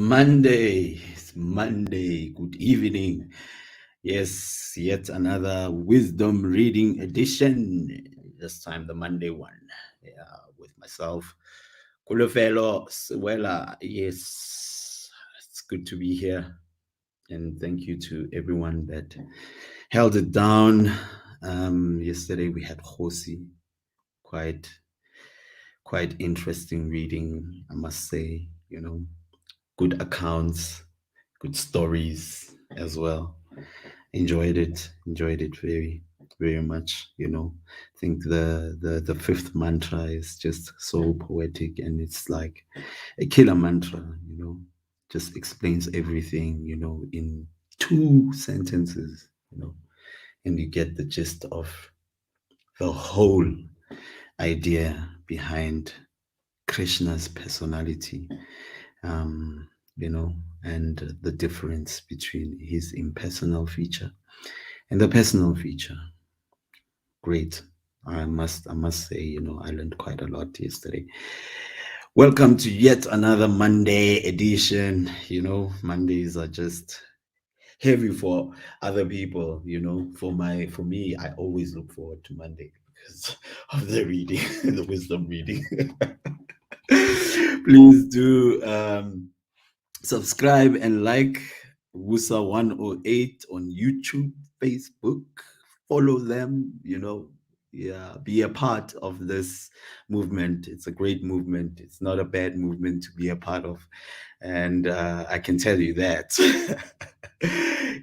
Monday. It's Monday. Good evening. Yes, yet another wisdom reading edition. This time the Monday one. Yeah, with myself, Kholofelo Sewela. Yes, it's good to be here. And thank you to everyone that held it down. Yesterday we had Hosi. Quite interesting reading, I must say. Good accounts, good stories as well. Enjoyed it very much. I think the fifth mantra is just so poetic, and it's like a killer mantra. Just explains everything. In two sentences. And you get the gist of the whole idea behind Krishna's personality. um, and the difference between his impersonal feature and the personal feature. Great. I must say, I learned quite a lot yesterday. Welcome to yet another Monday edition. Mondays are just heavy for other people. For me, I always look forward to Monday because of the reading, the wisdom reading. Please do subscribe and like Wusa 108 on YouTube, Facebook. Follow them, yeah, be a part of this movement. It's a great movement. It's not a bad movement to be a part of. And I can tell you that.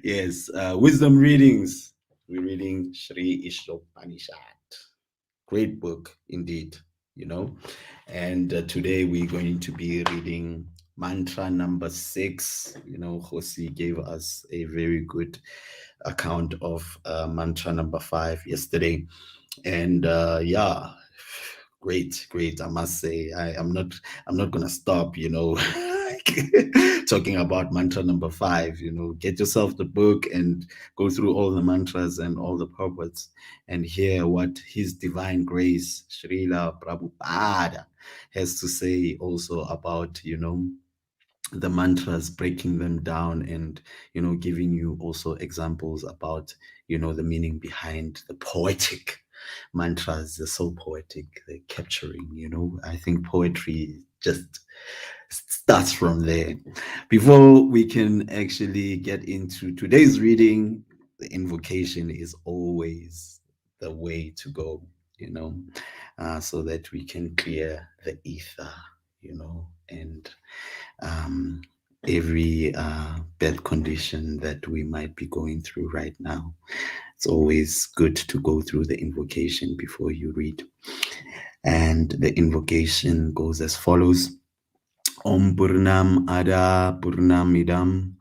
Yes, wisdom readings. We're reading Sri Isopanisad. Great book indeed, And today we're going to be reading mantra number 6. Josi gave us a very good account of mantra number 5 yesterday. And yeah, great. I must say, I'm not gonna stop, talking about mantra number 5. Get yourself the book and go through all the mantras and all the purports and hear what His Divine Grace, Srila Prabhupada, has to say also about, the mantras, breaking them down and, giving you also examples about, the meaning behind the poetic mantras. They're so poetic, they're capturing. I think poetry just starts from there. Before we can actually get into today's reading, the invocation is always the way to go, so that we can clear the ether, and every bad condition that we might be going through right now. It's always good to go through the invocation before you read. And the invocation goes as follows. Om Purnam Ada Purnamidam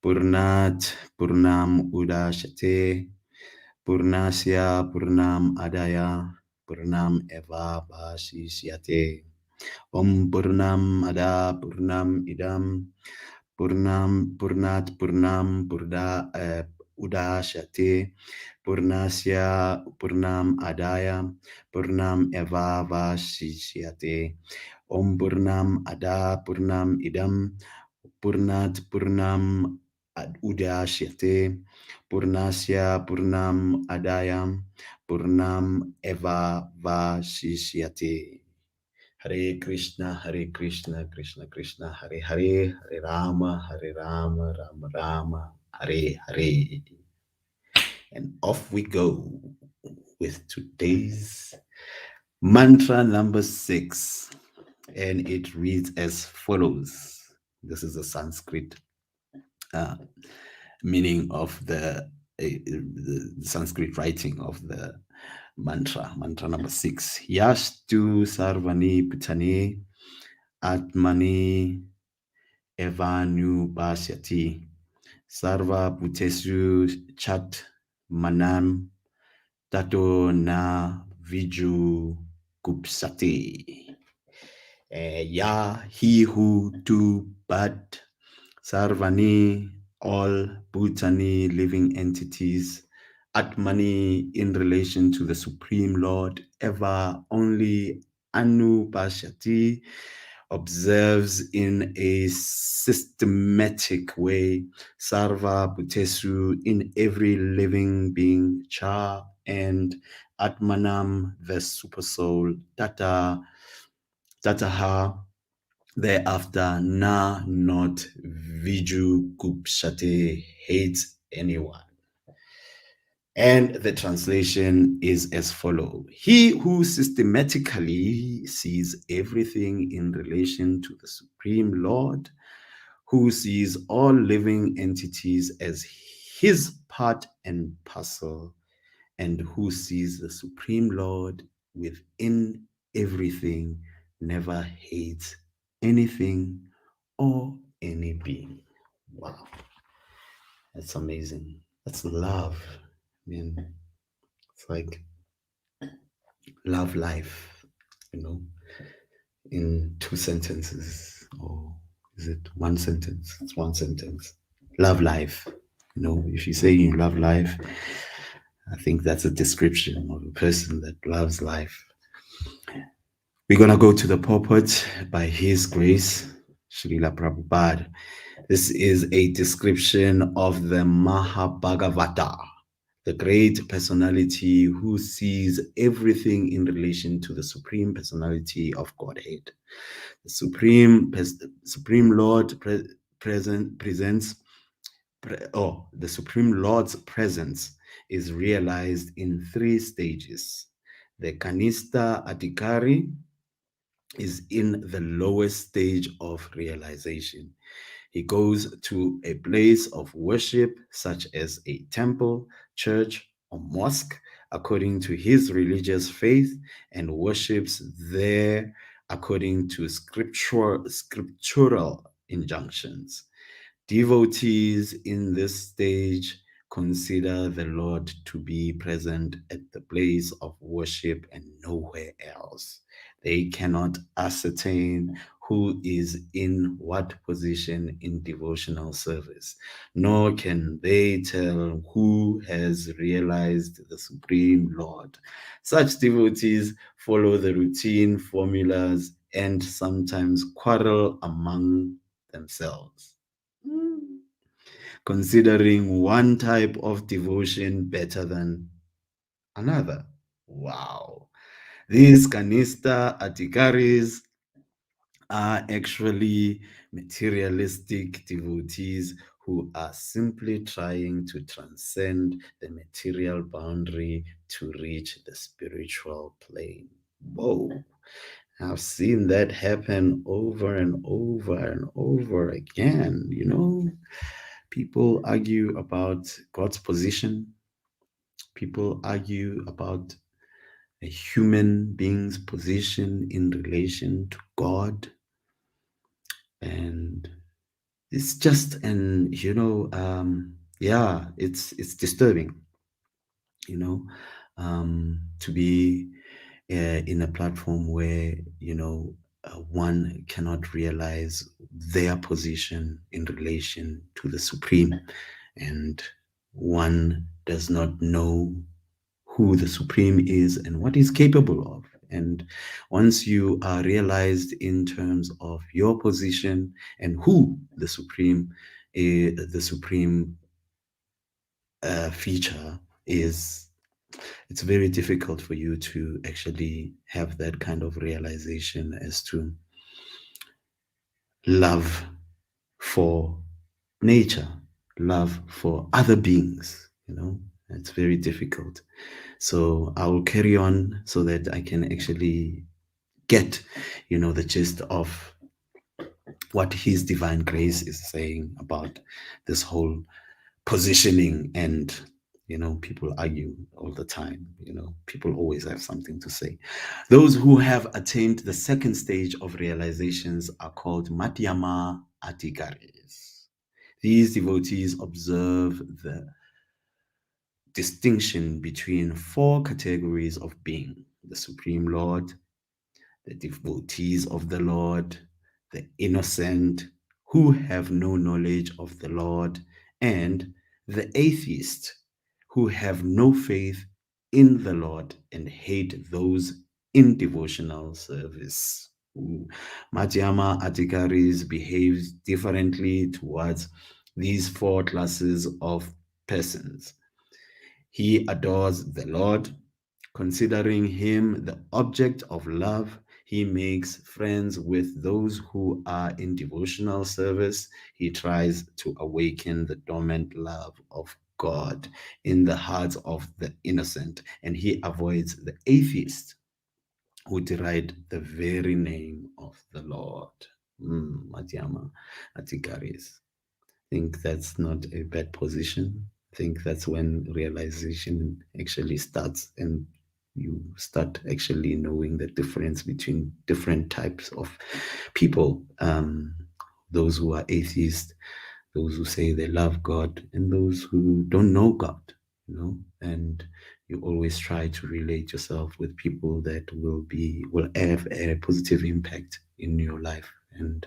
Purnat Purnam Udashate Purnasya Purnam Adaya Purnam Eva Bashishyate. Om Purnam Ada Purnam Idam Purnat Purnam Udashate Purnasya Purnam Adaya Purnam Eva Vashishyate. Om Purnam Ada Purnam Idam Purnat Purnam Udashyate Purnasya Purnam Adaya Purnam Eva Vashishyate. Hare Krishna, Krishna Krishna, Hare Hare, Hare Rama, Rama Rama, Hare Hare. And off we go with today's mantra number 6. And it reads as follows. This is a Sanskrit meaning of the Sanskrit writing of the mantra number 6. Yastu Sarvani Putane Atmani Evanu Basyati Sarva Putesu Chat Manam Tato Na Viju Kupsati. Ya, he who do but Sarvani, all Bhutani living entities, Atmani in relation to the Supreme Lord, ever only Anu Pashyati, observes in a systematic way sarva bhutesu in every living being, cha and atmanam, the supersoul, tataha, thereafter, na not viju gupshate, hates anyone. And the translation is as follows: He who systematically sees everything in relation to the Supreme Lord, who sees all living entities as his part and parcel, and who sees the Supreme Lord within everything, never hates anything or any being. Wow, that's amazing. That's love. I mean, it's like love life, you know, in two sentences, or is it one sentence? It's one sentence. Love life. You know, if you say you love life, I think that's a description of a person that loves life. We're going to go to the purport by His Grace, Srila Prabhupada. This is a description of the Mahabhagavata, the great personality who sees everything in relation to the Supreme Personality of Godhead. The Supreme Lord presents, the Supreme Lord's presence is realized in three stages. The Kanista Adhikari is in the lowest stage of realization. He goes to a place of worship, such as a temple, church, or mosque, according to his religious faith, and worships there according to scriptural injunctions. Devotees in this stage consider the Lord to be present at the place of worship and nowhere else. They cannot ascertain who is in what position in devotional service, nor can they tell who has realized the Supreme Lord. Such devotees follow the routine formulas and sometimes quarrel among themselves, considering one type of devotion better than another. Wow. These Kanista Adhikaris are actually materialistic devotees who are simply trying to transcend the material boundary to reach the spiritual plane. Whoa. I've seen that happen over and over and over again. You know, people argue about God's position, people argue about a human being's position in relation to God. And it's just, and yeah, it's disturbing, you know, to be in a platform where one cannot realize their position in relation to the Supreme, and one does not know who the Supreme is and what he's capable of. And once you are realized in terms of your position and who the Supreme feature is, it's very difficult for you to actually have that kind of realization as to love for nature, love for other beings. It's very difficult. So I will carry on so that I can actually get, the gist of what His Divine Grace is saying about this whole positioning. And people argue all the time. People always have something to say. Those who have attained the second stage of realizations are called Madhyama Adhikaris. These devotees observe the distinction between four categories of being: the Supreme Lord, the devotees of the Lord, the innocent who have no knowledge of the Lord, and the atheist who have no faith in the Lord and hate those in devotional service. Ooh. Madhyama Adhikaris behaves differently towards these four classes of persons. He adores the Lord, considering him the object of love. He makes friends with those who are in devotional service. He tries to awaken the dormant love of God in the hearts of the innocent, and he avoids the atheist who deride the very name of the Lord. Madhyama Adhikaris. Think that's not a bad position. I think that's when realization actually starts and you start actually knowing the difference between different types of people. Those who are atheists, those who say they love God, and those who don't know God, and you always try to relate yourself with people that will have a positive impact in your life. And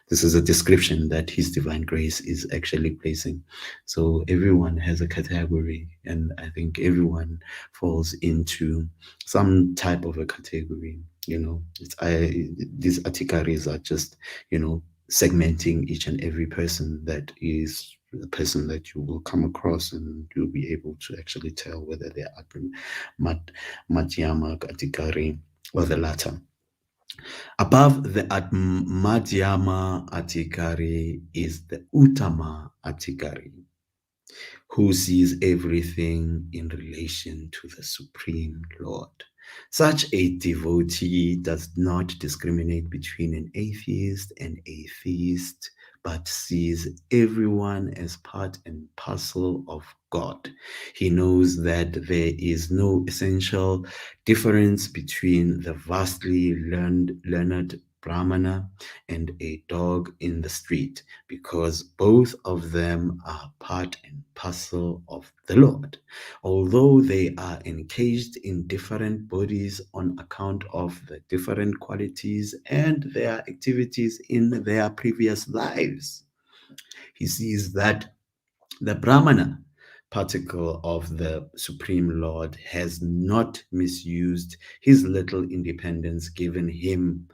this is a description that His divine grace is actually placing. So everyone has a category, and I think everyone falls into some type of a category. These articularies are just, segmenting each and every person that is the person that you will come across, and you'll be able to actually tell whether they are Madhyama Adhikari or the latter. Above the Madhyama Adhikari is the Uttama Adhikari, who sees everything in relation to the Supreme Lord. Such a devotee does not discriminate between an atheist and a theist, but sees everyone as part and parcel of God. He knows that there is no essential difference between the vastly learned Brahmana and a dog in the street, because both of them are part and parcel of the Lord. Although they are encaged in different bodies on account of the different qualities and their activities in their previous lives, he sees that the Brahmana particle of the Supreme Lord has not misused his little independence given him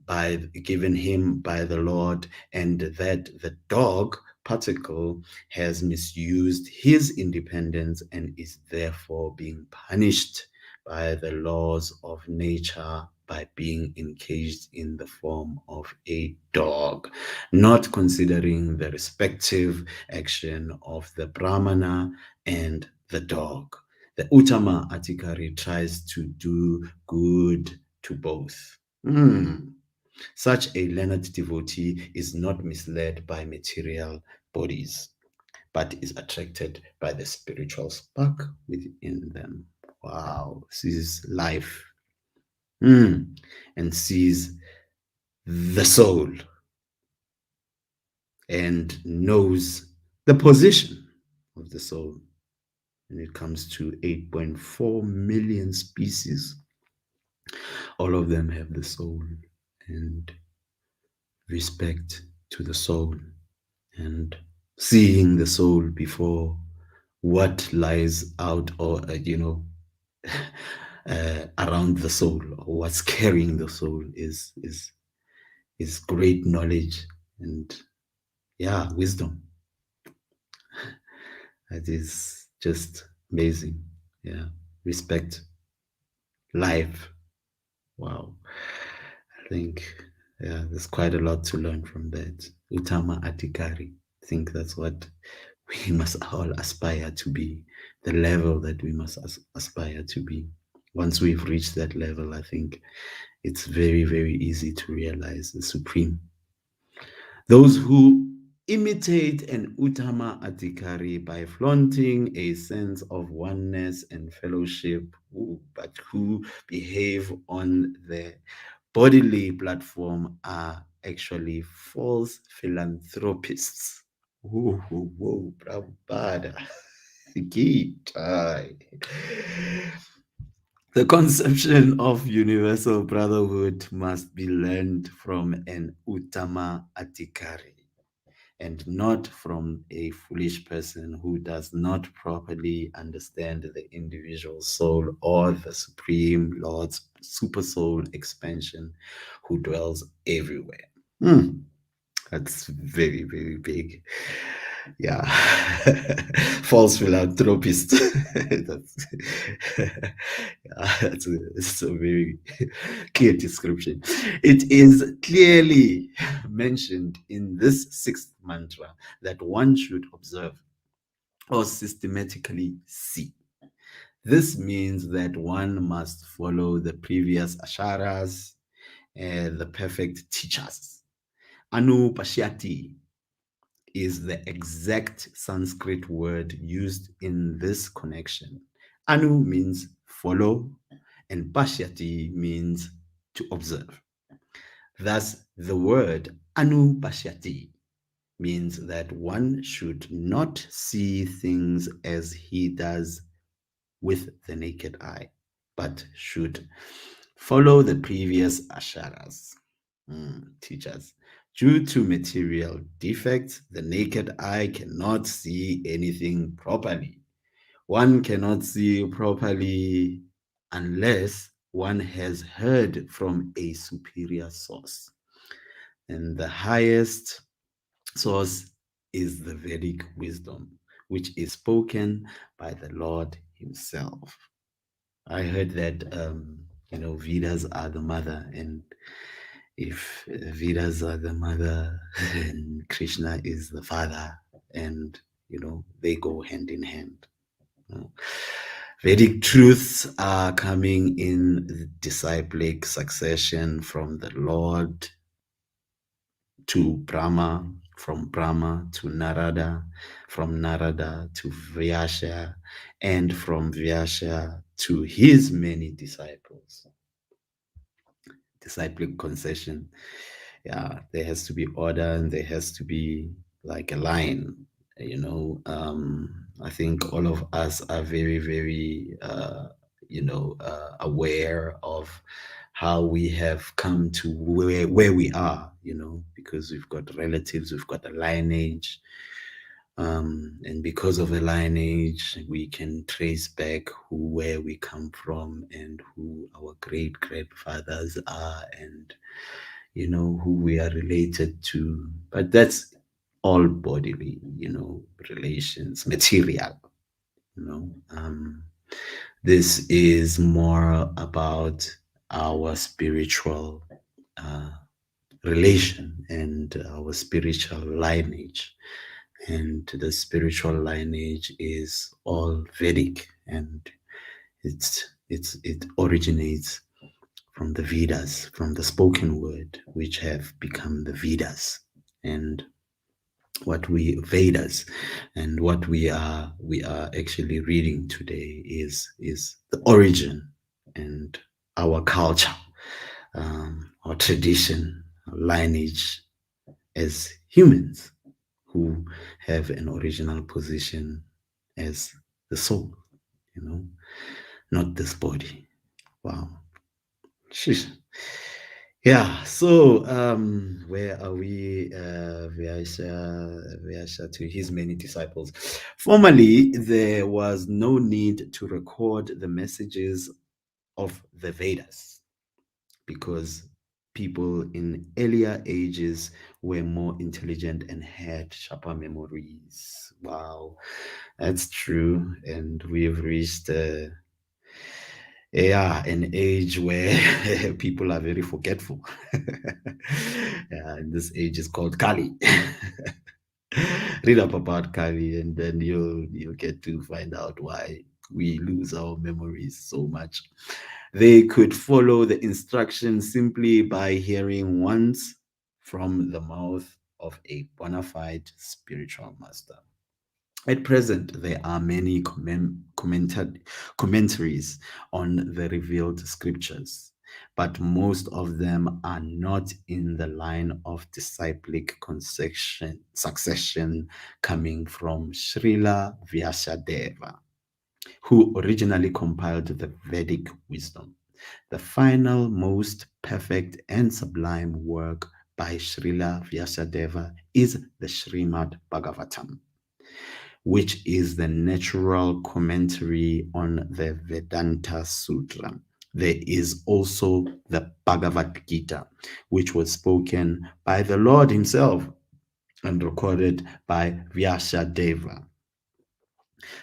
by the Lord, and that the dog particle has misused his independence and is therefore being punished by the laws of nature by being encaged in the form of a dog, not considering the respective action of the Brahmana and the dog. The Uttama Adhikari tries to do good to both. Such a learned devotee is not misled by material bodies, but is attracted by the spiritual spark within them. Wow, sees life, and sees the soul, and knows the position of the soul when it comes to 8.4 million species. All of them have the soul, and respect to the soul, and seeing the soul before what lies out, or around the soul, or what's carrying the soul is great knowledge, and yeah, wisdom. That is just amazing. Yeah, respect, life. Wow. I think, yeah, there's quite a lot to learn from that. Uttama Adhikari. I think that's what we must all aspire to be, the level that we must aspire to be. Once we've reached that level, I think it's very, very easy to realize the supreme. Those who imitate an Uttama Adhikari by flaunting a sense of oneness and fellowship, but who behave on the bodily platform are actually false philanthropists. Whoa, whoa, whoa, Prabhupada. Gitai. The conception of universal brotherhood must be learned from an Uttama Adhikari. and not from a foolish person who does not properly understand the individual soul or the Supreme Lord's super soul expansion who dwells everywhere. Hmm. That's very, very big. Yeah. False philanthropist. that's, it's a very clear description. It is clearly mentioned in this sixth mantra that one should observe or systematically see. This means that one must follow the previous asharas and the perfect teachers. Anu Pashyati is the exact Sanskrit word used in this connection. Anu means follow, and Pashyati means to observe. Thus, the word Anu Pashyati means that one should not see things as he does with the naked eye, but should follow the previous asharas, teachers. Due to material defects, the naked eye cannot see anything properly. One cannot see properly unless one has heard from a superior source. And the highest source is the Vedic wisdom, which is spoken by the Lord Himself. I heard that Vedas are the mother, and if Vedas are the mother, then Krishna is the father, and they go hand in hand. you know. Vedic truths are coming in disciplic succession from the Lord to Brahma, from Brahma to Narada, from Narada to Vyasa, and from Vyasa to his many disciples. Disciplic concession. Yeah, there has to be order and there has to be like a line. I think all of us are very, very, aware of how we have come to where we are, because we've got relatives, we've got a lineage, and because of a lineage, we can trace back where we come from and who our great grandfathers are, and who we are related to. But that's all bodily, relations, material. You know, this is more about our spiritual uh, relation and our spiritual lineage. And the spiritual lineage is all Vedic, and it originates from the Vedas, from the spoken word, which have become the Vedas, and what we are actually reading today is the origin and our culture, our tradition, our lineage as humans who have an original position as the soul, not this body. Wow. Sheesh. Yeah, so where are we? Vyasa to his many disciples. Formerly, there was no need to record the messages of the Vedas because people in earlier ages were more intelligent and had sharper memories. Wow, that's true. And we've reached an age where people are very forgetful. Yeah, and this age is called Kali. Read up about Kali, and then you'll get to find out why we lose our memories so much. They could follow the instructions simply by hearing once from the mouth of a bona fide spiritual master. At present, there are many commentaries on the revealed scriptures, but most of them are not in the line of disciplic succession coming from Srila Vyasadeva, who originally compiled the Vedic wisdom, the final, most perfect, and sublime work by Srila Vyasadeva is the Srimad Bhagavatam, which is the natural commentary on the Vedanta Sutra. There is also the Bhagavad Gita, which was spoken by the Lord Himself and recorded by Vyasadeva.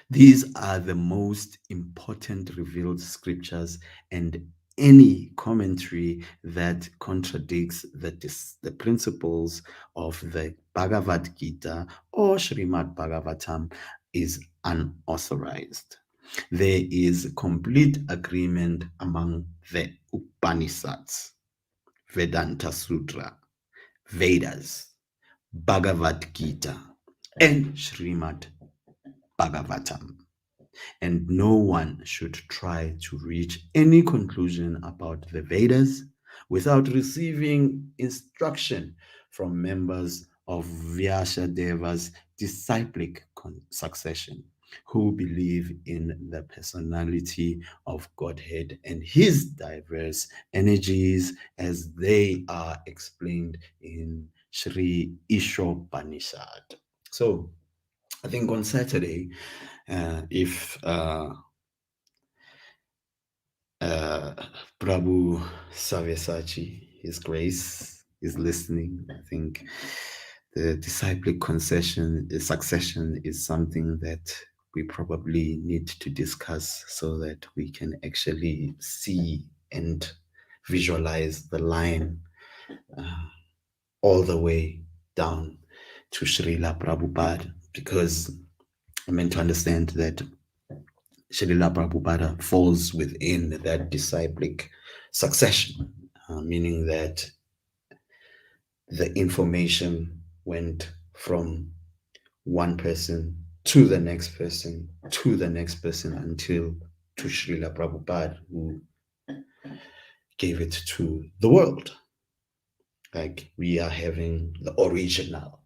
These are the most important revealed scriptures, and any commentary that contradicts the principles of the Bhagavad Gita or Srimad Bhagavatam is unauthorized. There is complete agreement among the Upanishads, Vedanta Sutra, Vedas, Bhagavad Gita, and Srimad Bhagavatam, and no one should try to reach any conclusion about the Vedas without receiving instruction from members of Vyasadeva's disciplic succession who believe in the personality of Godhead and his diverse energies as they are explained in Sri Isopanisad. So, I think on Saturday, if uh, Prabhu Savyasachi, His Grace, is listening, I think the disciplic succession is something that we probably need to discuss so that we can actually see and visualize the line uh, all the way down to Srila Prabhupada, because I meant to understand that Srila Prabhupada falls within that disciplic succession, meaning that the information went from one person to the next person to the next person until to Srila Prabhupada, who gave it to the world. Like we are having the original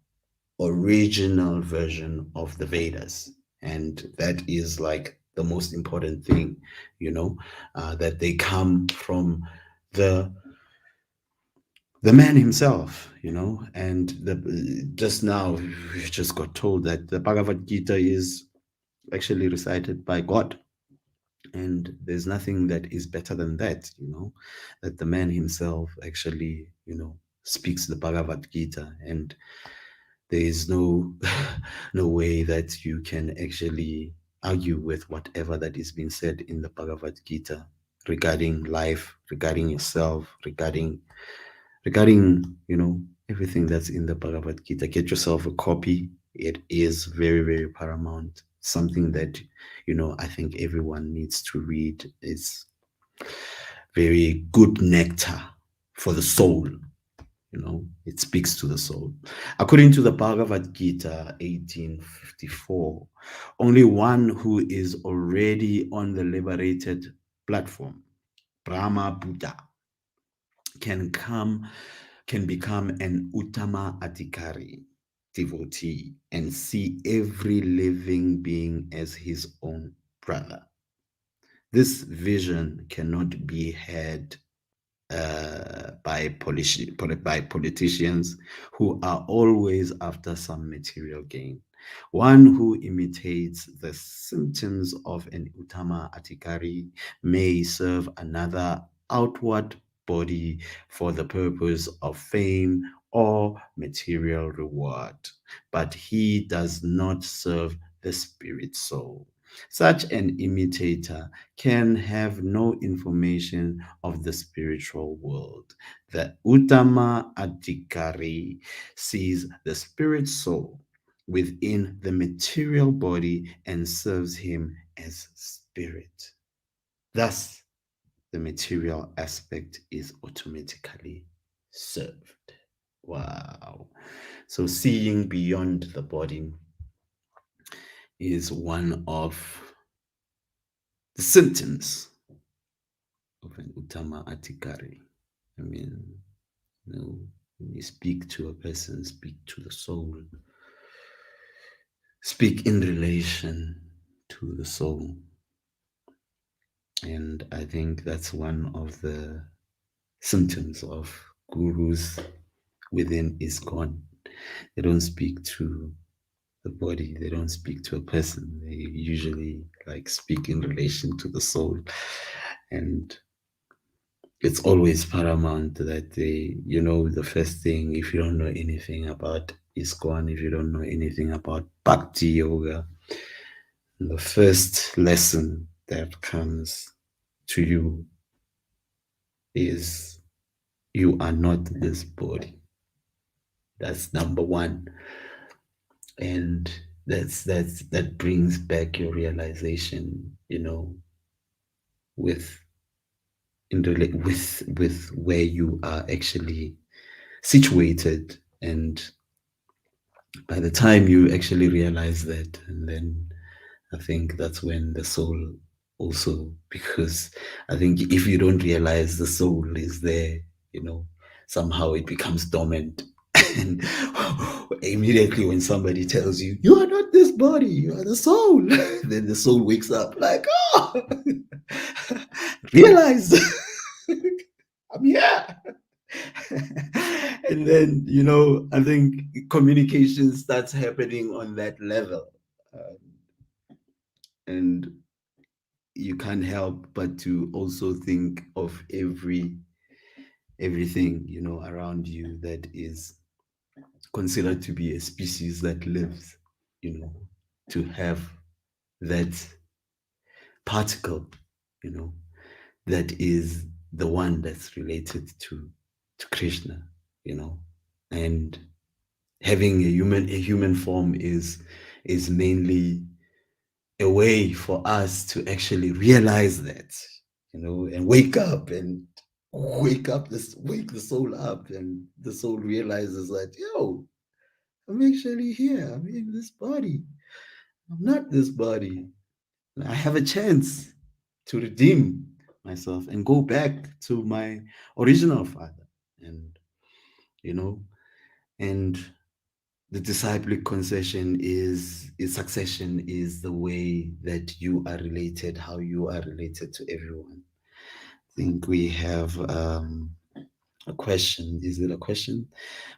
version of the Vedas. And that is like the most important thing, that they come from the the man himself, and just now we just got told that the Bhagavad Gita is actually recited by God. And there's nothing that is better than that, that the man himself actually, speaks the Bhagavad Gita. And there is no no way that you can actually argue with whatever that is being said in the Bhagavad Gita regarding life, regarding yourself, regarding everything that's in the Bhagavad Gita. Get yourself a copy. It is very, very paramount, something that I think everyone needs to read. It's very good nectar for the soul. It speaks to the soul. According to the Bhagavad Gita 1854, only one who is already on the liberated platform, Brahma Buddha, can become an Uttama Adhikari, devotee, and see every living being as his own brother. This vision cannot be had by politicians who are always after some material gain. One who imitates the symptoms of an Uttama Adhikari may serve another outward body for the purpose of fame or material reward, but he does not serve the spirit soul. Such an imitator can have no information of the spiritual world. The Uttama Adhikari sees the spirit soul within the material body and serves him as spirit. Thus, the material aspect is automatically served. Wow. So, seeing beyond the body is one of the symptoms of an Uttama Adhikari. I mean, when you speak to a person, speak to the soul, speak in relation to the soul. And I think that's one of the symptoms of gurus within is gone. They don't speak to the body, they don't speak to a person. They usually like speak in relation to the soul. And it's always paramount that the first thing, if you don't know anything about ISKCON, if you don't know anything about Bhakti Yoga, the first lesson that comes to you is you are not this body. That's number one. And that brings back your realization, with with where you are actually situated. And by the time you actually realize that, and then I think that's when the soul also, because I think if you don't realize the soul is there, you know, somehow it becomes dormant. And immediately when somebody tells you, you are not this body, you are the soul, then the soul wakes up like, oh, realize I'm here. And then, I think communication starts happening on that level. And you can't help but to also think of everything around you that is considered to be a species that lives, you know to have that particle, you know that is the one that's related to Krishna, you know and having a human form is mainly a way for us to actually realize that, and wake the soul up, and the soul realizes that, yo, I'm actually here. I'm in this body. I'm not this body. I have a chance to redeem myself and go back to my original father. And, you know, and the disciplic concession is succession is the way that you are related, how you are related to everyone. I think we have a question. Is it a question?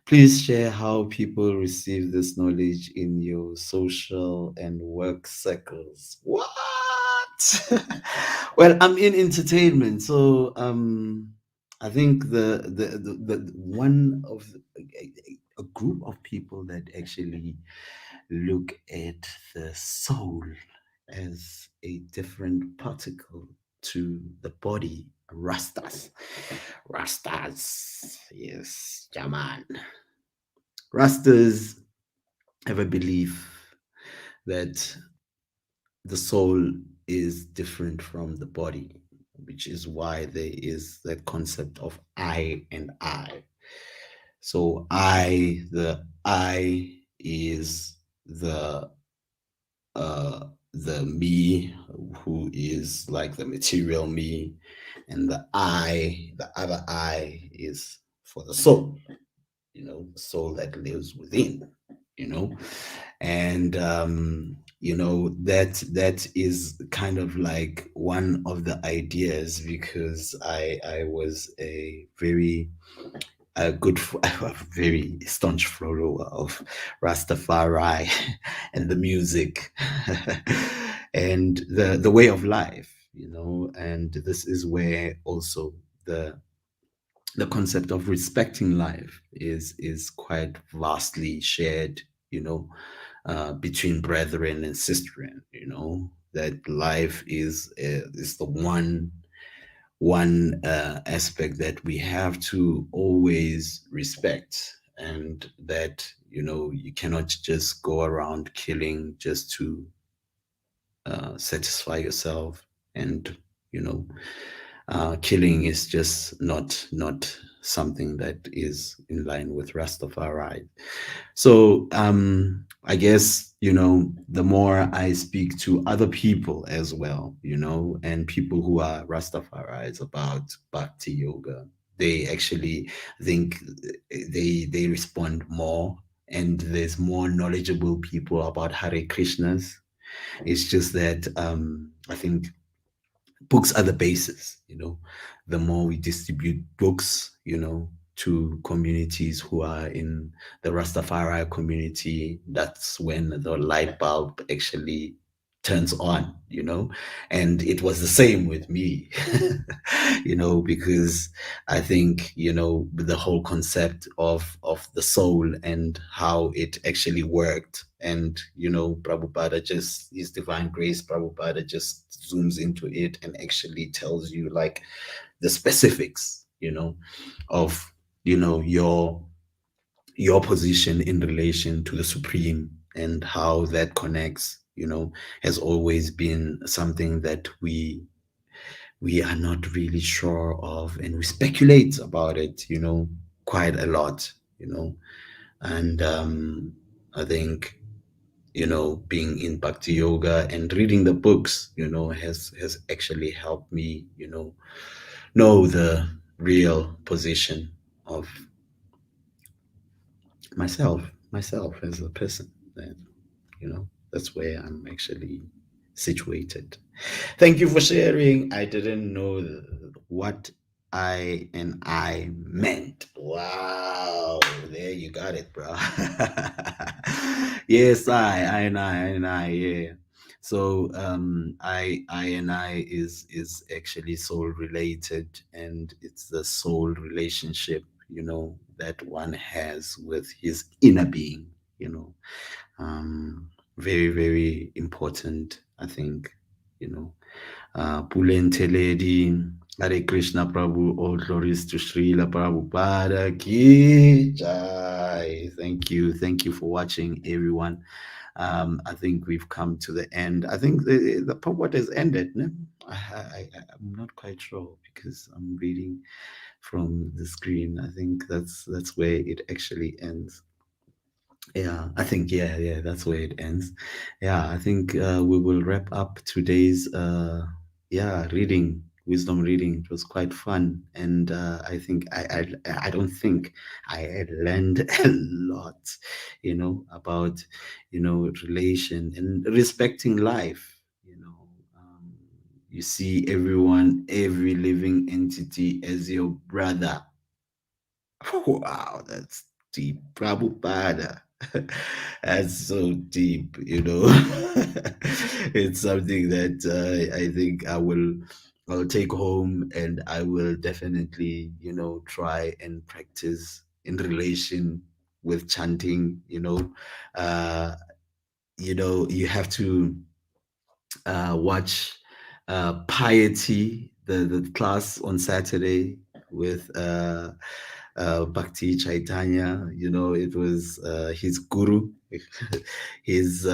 Please share how people receive this knowledge in your social and work circles. What? Well, I'm in entertainment, so I think the one of a group of people that actually look at the soul as a different particle to the body. Rastas, yes, Jaman. Rastas have a belief that the soul is different from the body, which is why there is that concept of I and I. So the I is the me, who is like the material me, and the other I is for the soul, the soul that lives within, you know and that is kind of like one of the ideas, because I was a good a very staunch follower of Rastafari and the music and the way of life, and this is where also the concept of respecting life is quite vastly shared, between brethren and sistren. That life is the one aspect that we have to always respect, and that you cannot just go around killing just to satisfy yourself. And you know killing is just not something that is in line with Rastafari. So I guess the more I speak to other people as well, and people who are Rastafaris about Bhakti Yoga, they actually think they respond more, and there's more knowledgeable people about Hare Krishnas. It's just that I think books are the basis. The more we distribute books, to communities who are in the Rastafari community, that's when the light bulb actually turns on, and it was the same with me, because I think, the whole concept of the soul and how it actually worked. And, Prabhupada just, His Divine Grace, Prabhupada just zooms into it and actually tells you like the specifics, of, your position in relation to the Supreme, and how that connects, has always been something that we are not really sure of, and we speculate about it, quite a lot, and I think, being in Bhakti Yoga and reading the books, has actually helped me, know the real position of myself as a person. That, that's where I'm actually situated. Thank you for sharing. I didn't know what I meant. Wow, there you got it, bro. Yes, I, yeah. So I and I is actually soul related, and it's the soul relationship, that one has with his inner being, you know. Very, very important, I think, you know. Pulen Teledi, Hare Krishna Prabhu, all glories to Srila Prabhupada Ki Jai. Thank you. Thank you for watching, everyone. I think we've come to the end. I think the what has ended. No? I'm not quite sure because I'm reading from the screen. I think that's where it actually ends. Yeah, I think yeah, that's where it ends. Yeah, I think we will wrap up today's reading, wisdom reading. It was quite fun, and I think I don't think I had learned a lot, about relation and respecting life. You see everyone, every living entity as your brother. Wow, that's deep. Prabhupada. That's so deep, It's something that I think I'll take home, and I will definitely, try and practice in relation with chanting, Uh, you have to watch Piety, the class on Saturday with Bhakti Chaitanya. It was his guru, his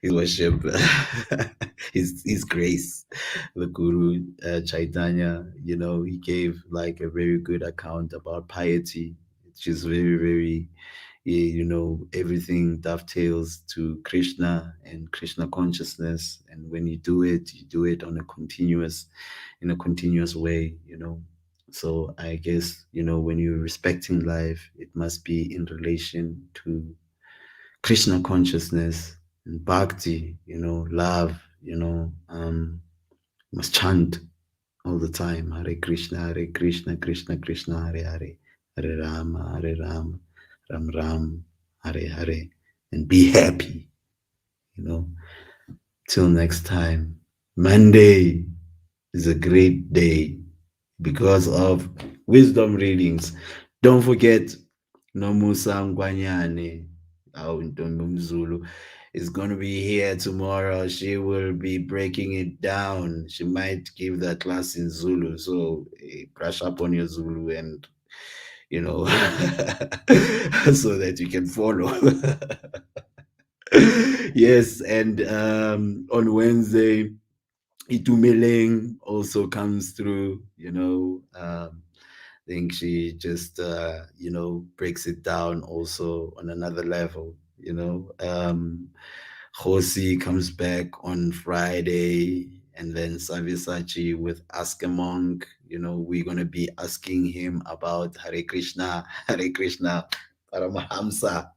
his worship, his grace, the guru Chaitanya. He gave like a very good account about piety, which is very, very, everything dovetails to Krishna and Krishna consciousness. And when you do it on a continuous way, So I guess, when you're respecting life, it must be in relation to Krishna consciousness and bhakti, love, must chant all the time. Hare Krishna, Krishna Krishna, Hare Hare, Hare Rama, Ram Ram, Hare Hare, and be happy, you know. Till next time. Monday is a great day because of wisdom readings. Don't forget, Nomusa Ngwanyane, our Ntombi Zulu, is going to be here tomorrow. She will be breaking it down. She might give that class in Zulu. So brush up on your Zulu and, so that you can follow. Yes, and on Wednesday, Itumeleng also comes through, I think she just, breaks it down also on another level, Josi comes back on Friday, and then Savisachi with Ask a Monk. We're going to be asking him about Hare Krishna, Hare Krishna, Paramahamsa.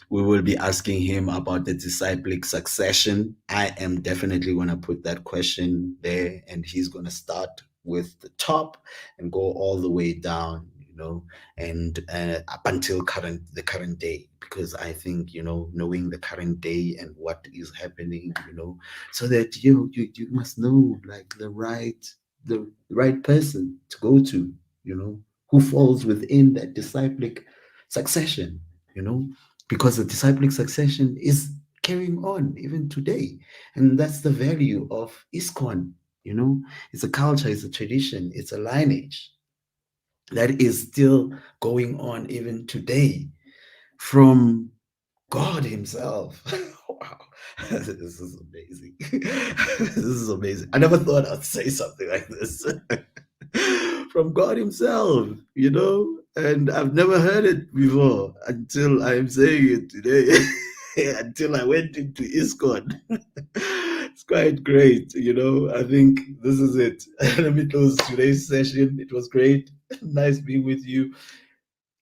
We will be asking him about the disciplic succession. I am definitely going to put that question there, and he's going to start with the top and go all the way down, and up until the current day, because I think, knowing the current day and what is happening, so that you must know, like, the right person to go to, who falls within that disciplic succession, you know because the disciplic succession is carrying on even today. And that's the value of ISKCON. It's a culture, it's a tradition, it's a lineage that is still going on even today, from God Himself. Wow, this is amazing. This is amazing. I never thought I'd say something like this. From God Himself, and I've never heard it before until I'm saying it today. Until I went into ISKCON. It's quite great, I think this is it. Let me close today's session. It was great. Nice being with you.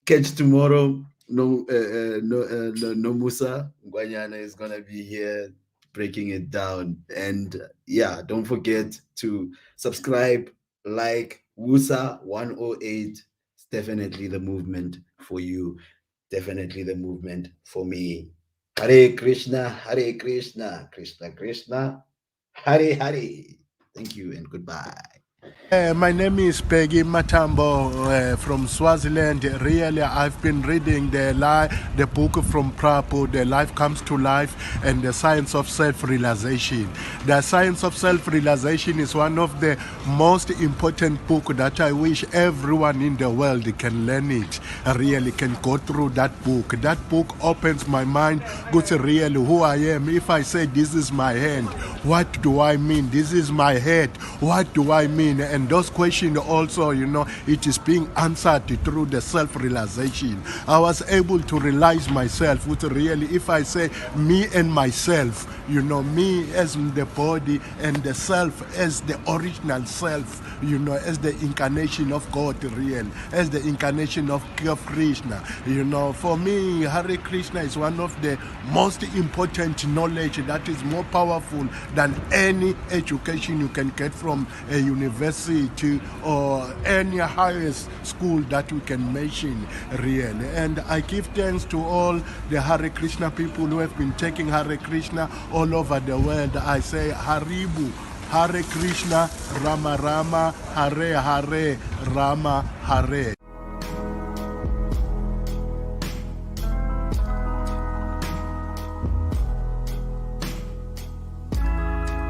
Catch tomorrow. No Musa Guanyana is gonna be here breaking it down. And yeah, don't forget to subscribe, like Wusa 108. It's definitely the movement for you. Definitely the movement for me. Hare Krishna, Hare Krishna, Krishna Krishna, Hare Hare. Thank you and goodbye. My name is Peggy Matambo from Swaziland. Really, I've been reading the book from Prabhu, The Life Comes to Life, and the Science of Self-Realization. The Science of Self-Realization is one of the most important books that I wish everyone in the world can learn it, really can go through that book. That book opens my mind, goes really who I am. If I say this is my hand, what do I mean? This is my head, what do I mean? And those questions also, it is being answered through the self-realization. I was able to realize myself, which really, if I say me and myself, me as the body and the self as the original self, as the incarnation of God, real, as the incarnation of Krishna. For me, Hare Krishna is one of the most important knowledge that is more powerful than any education you can get from a university or any highest school that we can mention, really. And I give thanks to all the Hare Krishna people who have been taking Hare Krishna all over the world. I say Haribu, Hare Krishna, Rama Rama, Hare Hare, Rama Hare.